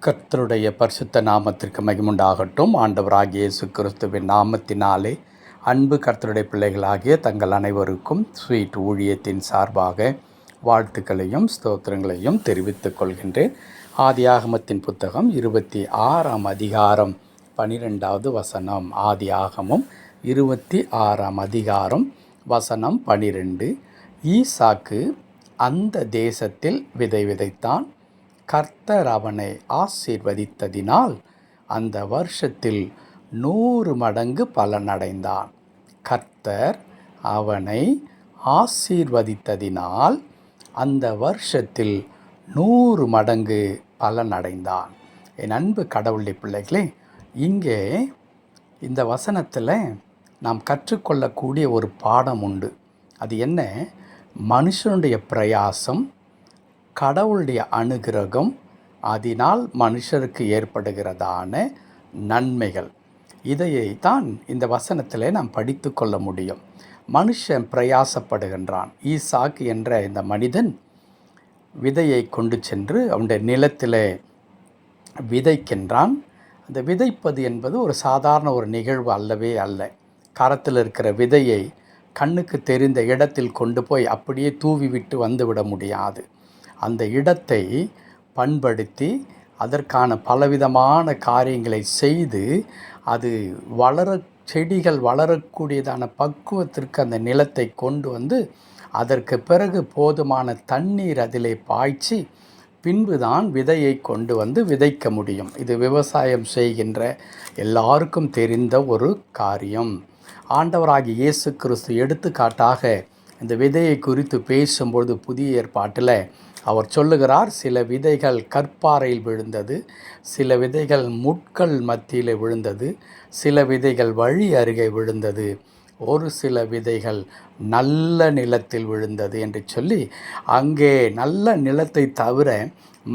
கர்த்தருடைய பரிசுத்த நாமத்திற்கு மகிமுண்டாகட்டும். ஆண்டவராகிய இயேசு கிறிஸ்துவின் நாமத்தினாலே அன்பு கர்த்தருடைய பிள்ளைகளாகிய தங்கள் அனைவருக்கும் ஸ்வீட் ஊழியத்தின் சார்பாக வாழ்த்துக்களையும் ஸ்தோத்திரங்களையும் தெரிவித்துக் கொள்கின்றேன். ஆதியாகமத்தின் புத்தகம் 26ஆம் அதிகாரம் 12வது வசனம். ஆதியாகமம் 26ஆம் அதிகாரம் வசனம் 12. ஈசாக்கு அந்த தேசத்தில் விதை விதைத்தான். கர்த்தர் அவனை ஆசீர்வதித்ததினால் அந்த வருஷத்தில் 100 மடங்கு பலனடைந்தான். கர்த்தர் அவனை ஆசீர்வதித்ததினால் அந்த வருஷத்தில் 100 மடங்கு பலனடைந்தான். என் அன்பு கடவுளுடைய பிள்ளைகளே, இங்கே இந்த வசனத்தில் நாம் கற்றுக்கொள்ளக்கூடிய ஒரு பாடம் உண்டு. அது என்ன? மனுஷனுடைய பிரயாசம், கடவுளுடைய அனுகிரகம், அதனால் மனுஷருக்கு ஏற்படுகிறதான நன்மைகள், இதைத்தான் இந்த வசனத்தில் நாம் படித்து கொள்ள முடியும். மனுஷன் பிரயாசப்படுகின்றான். ஈசாக்கு என்ற இந்த மனிதன் விதையை கொண்டு சென்று அவனுடைய நிலத்தில் விதைக்கின்றான். அந்த விதைப்பது என்பது ஒரு சாதாரண ஒரு நிகழ்வு அல்லவே அல்ல. கரத்தில் இருக்கிற விதையை கண்ணுக்கு தெரிந்த இடத்தில் கொண்டு போய் அப்படியே தூவி விட்டு வந்துவிட முடியாது. அந்த இடத்தை பண்படுத்தி அதற்கான பலவிதமான காரியங்களை செய்து அது செடிகள் வளரக்கூடியதான பக்குவத்திற்கு அந்த நிலத்தை கொண்டு வந்து அதற்கு பிறகு போதுமான தண்ணீர் அதிலே பாய்ச்சி பின்புதான் விதையை கொண்டு வந்து விதைக்க முடியும். இது விவசாயம் செய்கின்ற எல்லாருக்கும் தெரிந்த ஒரு காரியம். ஆண்டவராகிய இயேசு கிறிஸ்து எடுத்துக்காட்டாக இந்த விதையை குறித்து பேசும்பொழுது புதிய ஏற்பாட்டில் அவர் சொல்லுகிறார், சில விதைகள் கற்பாறையில் விழுந்தது, சில விதைகள் முட்கள் மத்தியில் விழுந்தது, சில விதைகள் வழி அருகே விழுந்தது, ஒரு சில விதைகள் நல்ல நிலத்தில் விழுந்தது என்று சொல்லி, அங்கே நல்ல நிலத்தை தவிர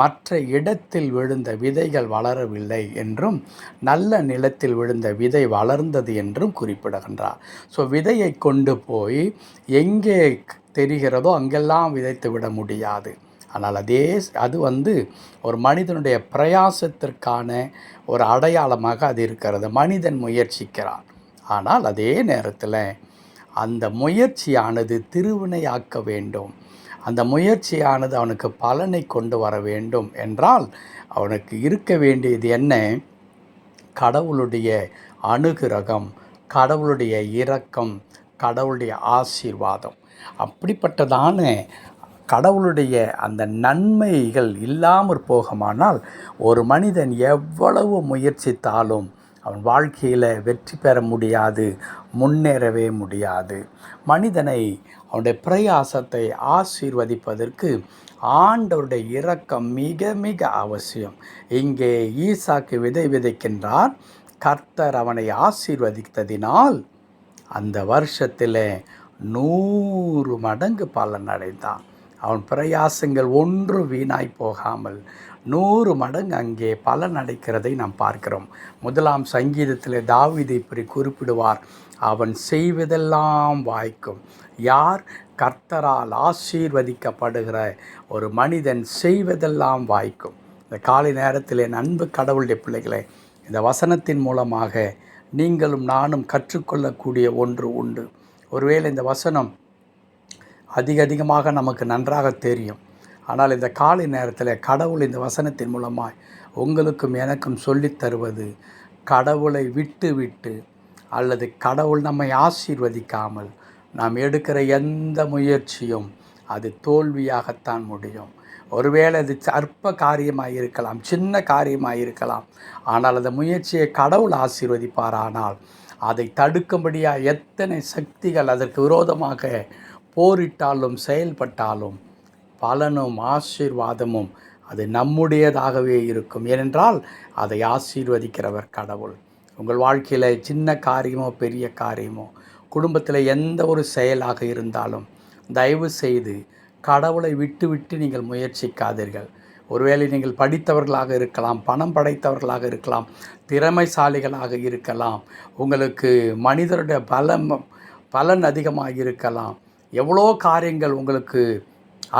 மற்ற இடத்தில் விழுந்த விதைகள் வளரவில்லை என்றும் நல்ல நிலத்தில் விழுந்த விதை வளர்ந்தது என்றும் குறிப்பிடுகின்றார். ஸோ விதையை கொண்டு போய் எங்கே தெரிகிறதோ அங்கெல்லாம் விதைத்து விட முடியாது. ஆனால் அது ஒரு மனிதனுடைய பிரயாசத்திற்கான ஒரு அடையாளமாக அது இருக்கிறது. மனிதன் முயற்சிக்கிறான். ஆனால் அதே நேரத்தில் அந்த முயற்சியானது திருவினையாக்க வேண்டும். அந்த முயற்சியானது அவனுக்கு பலனை கொண்டு வர வேண்டும் என்றால் அவனுக்கு இருக்க வேண்டியது என்ன? கடவுளுடைய அனுகிரகம், கடவுளுடைய இரக்கம், கடவுளுடைய ஆசீர்வாதம். அப்படிப்பட்டதான கடவுளுடைய அந்த நன்மைகள் இல்லாமற் போகுமானால் ஒரு மனிதன் எவ்வளவு முயற்சித்தாலும் அவன் வாழ்க்கையில் வெற்றி பெற முடியாது, முன்னேறவே முடியாது. மனிதனை அவனுடைய பிரயாசத்தை ஆசீர்வதிப்பதற்கு ஆண்டவருடைய இரக்கம் மிக மிக அவசியம். இங்கே ஈசாக்கு விதை விதைக்கின்றார். கர்த்தர் அவனை ஆசீர்வதித்ததினால் அந்த வருஷத்தில் 100 மடங்கு பலன் அடைந்தான். அவன் பிரயாசங்கள் ஒன்று வீணாய் போகாமல் 100 மடங்கு அங்கே பலன் அடைக்கிறதை நாம் பார்க்கிறோம். 1ஆம் சங்கீதத்தில் தாவீது இப்படி குறிப்பிடுவார், அவன் செய்வதெல்லாம் வாய்க்கும். யார்? கர்த்தரால் ஆசீர்வதிக்கப்படுகிற ஒரு மனிதன் செய்வதெல்லாம் வாய்க்கும். இந்த காலை நேரத்தில் என் அன்பு கடவுளுடைய பிள்ளைகளை, இந்த வசனத்தின் மூலமாக நீங்களும் நானும் கற்றுக்கொள்ளக்கூடிய ஒன்று உண்டு. ஒருவேளை இந்த வசனம் அதிகமாக நமக்கு நன்றாக தெரியும். ஆனால் இந்த காலை நேரத்தில் கடவுள் இந்த வசனத்தின் மூலமாய் உங்களுக்கும் எனக்கும் சொல்லித் தருவது, கடவுளை விட்டு அல்லது கடவுள் நம்மை ஆசீர்வதிக்காமல் நாம் எடுக்கிற எந்த முயற்சியும் அது தோல்வியாகத்தான் முடியும். ஒருவேளை அது அற்ப காரியமாக இருக்கலாம், சின்ன காரியமாக இருக்கலாம். ஆனால் அந்த முயற்சியை கடவுள் ஆசீர்வதிப்பார். ஆனால் அதை தடுக்கும்படியாக எத்தனை சக்திகள் அதற்கு விரோதமாக போரிட்டாலும் செயல்பட்டாலும் பலனும் ஆசீர்வாதமும் அது நம்முடையதாகவே இருக்கும். ஏனென்றால் அதை ஆசீர்வதிக்கிறவர் கடவுள். உங்கள் வாழ்க்கையில் சின்ன காரியமோ பெரிய காரியமோ, குடும்பத்தில் எந்த ஒரு செயலாக இருந்தாலும் தயவு செய்து கடவுளை விட்டு நீங்கள் முயற்சிக்காதீர்கள். ஒருவேளை நீங்கள் படித்தவர்களாக இருக்கலாம், பணம் படைத்தவர்களாக இருக்கலாம், திறமைசாலிகளாக இருக்கலாம், உங்களுக்கு மனிதருடைய பலன் அதிகமாக இருக்கலாம், எவ்வளோ காரியங்கள் உங்களுக்கு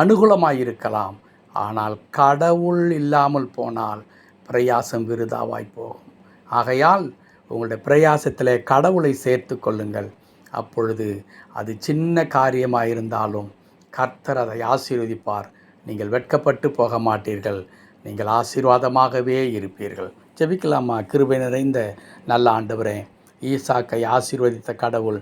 அனுகூலமாக இருக்கலாம். ஆனால் கடவுள் இல்லாமல் போனால் பிரயாசம் விருதாவாய் போகும். ஆகையால் உங்களுடைய பிரயாசத்தில் கடவுளை சேர்த்து கொள்ளுங்கள். அப்பொழுது அது சின்ன காரியமாக இருந்தாலும் கர்த்தர் அதை ஆசீர்வதிப்பார். நீங்கள் வெட்கப்பட்டு போக மாட்டீர்கள். நீங்கள் ஆசீர்வாதமாகவே இருப்பீர்கள். ஜெபிக்கலாமா? கிருபை நிறைந்த நல்ல ஆண்டவரே, ஈசாக்கை ஆசீர்வதித்த கடவுள்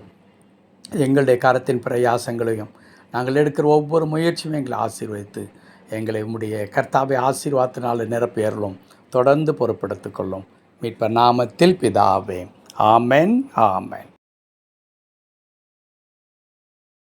எங்களுடைய கரத்தின் பிரயாசங்களையும் நாங்கள் எடுக்கிற ஒவ்வொரு முயற்சியும் எங்களை ஆசீர்வதித்து எங்களை உம்முடைய கர்த்தாவை ஆசீர்வாதத்தினால் நிரப்பியறலும் தொடர்ந்து பொறுப்படுத்திக் கொள்ளும். மீட்பர் நாமத்தில் பிதாவே. ஆமென், ஆமென்.